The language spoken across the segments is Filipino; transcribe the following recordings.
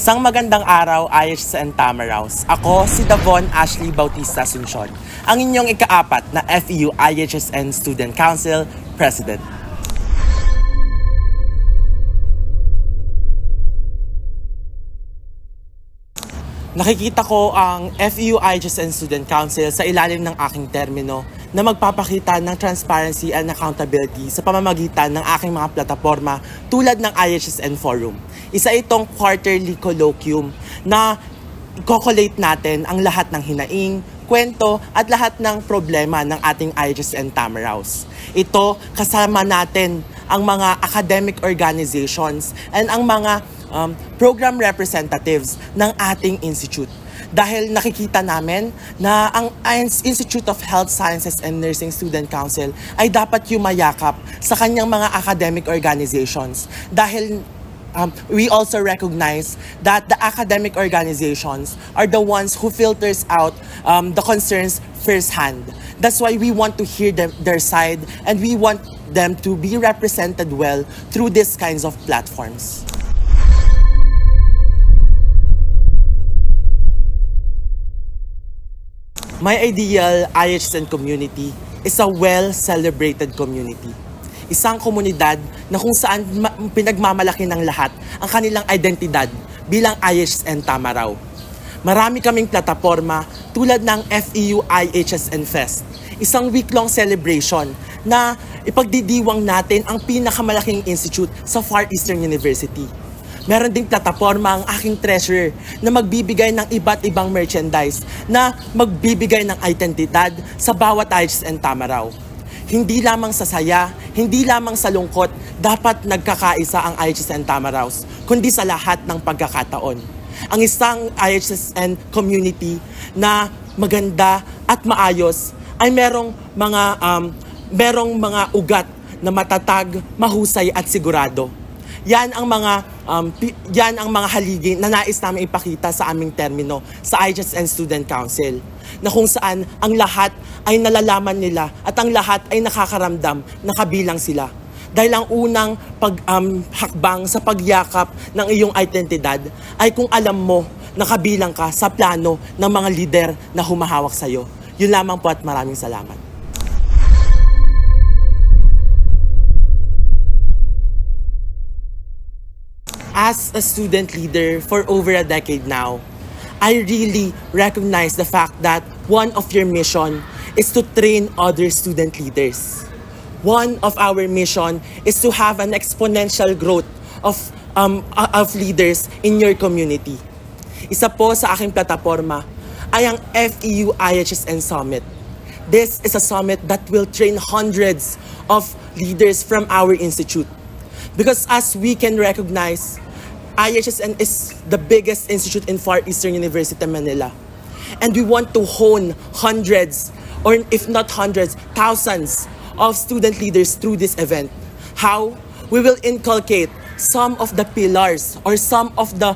Isang magandang araw, IHSN Tamaraws. Ako si Davon Ashley Bautista Asuncion, ang inyong ikaapat na FEU IHSN Student Council President. Nakikita ko ang FEU IHSN Student Council sa ilalim ng aking termino na magpapakita ng transparency and accountability sa pamamagitan ng aking mga plataforma tulad ng IHSN Forum. Isa itong quarterly colloquium na i-collate natin ang lahat ng hinaing, kwento at lahat ng problema ng ating IHSN Tamaraws. Ito kasama natin ang mga academic organizations and ang mga program representatives ng ating institute. Dahil nakikita namin na ang Institute of Health Sciences and Nursing Student Council ay dapat yumayakap sa kanyang mga academic organizations. Dahil we also recognize that the academic organizations are the ones who filters out the concerns firsthand. That's why we want to hear their side, and we want them to be represented well through these kinds of platforms. My ideal IHSN community is a well-celebrated community. Isang komunidad na kung saan pinagmamalaki ng lahat ang kanilang identidad bilang IHSN Tamaraw. Marami kaming plataforma tulad ng FEU IHSN Fest, isang week-long celebration na ipagdidiwang natin ang pinakamalaking institute sa Far Eastern University. Meron ding plataforma ang aking treasurer na magbibigay ng iba't ibang merchandise na magbibigay ng identidad sa bawat IHSN Tamaraw. Hindi lamang sa saya, hindi lamang sa lungkot, dapat nagkakaisa ang IHSN Tamaraws, kundi sa lahat ng pagkakataon. Ang isang IHSN community na maganda at maayos ay merong mga ugat na matatag, mahusay at sigurado. Yan ang mga haligi na nais namin ipakita sa aming termino sa IHSN Student Council, na kung saan ang lahat ay nalalaman nila at ang lahat ay nakakaramdam na kabilang sila. Dahil ang unang hakbang sa pagyakap ng iyong identidad ay kung alam mo na kabilang ka sa plano ng mga lider na humahawak sa iyo. Yun lamang po at maraming salamat. As a student leader for over a decade now, I really recognize the fact that one of your mission is to train other student leaders. One of our mission is to have an exponential growth of leaders in your community. Isa po sa aking plataforma ay ang FEU IHSN Summit. This is a summit that will train hundreds of leaders from our institute. Because as we can recognize, IHSN is the biggest institute in Far Eastern University, Manila. And we want to hone hundreds, or if not hundreds, thousands of student leaders through this event. How? We will inculcate some of the pillars or some of the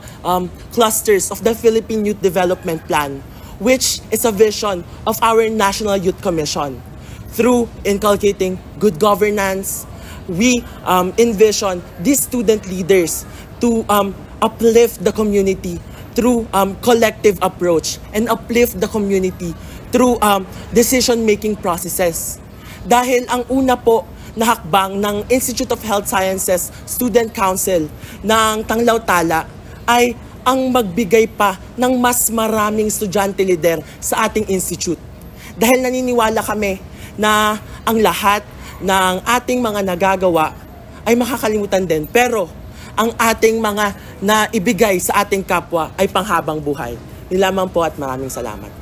clusters of the Philippine Youth Development Plan, which is a vision of our National Youth Commission. Through inculcating good governance, we envision these student leaders to uplift the community through collective approach and uplift the community through decision-making processes. Dahil ang una po na hakbang ng Institute of Health Sciences Student Council ng Tanglaw-Tala ay ang magbigay pa ng mas maraming estudyante leader sa ating institute. Dahil naniniwala kami na ang lahat ng ating mga nagagawa ay makakalimutan din, pero ang ating mga naibigay sa ating kapwa ay panghabang buhay. Yun lamang po at maraming salamat.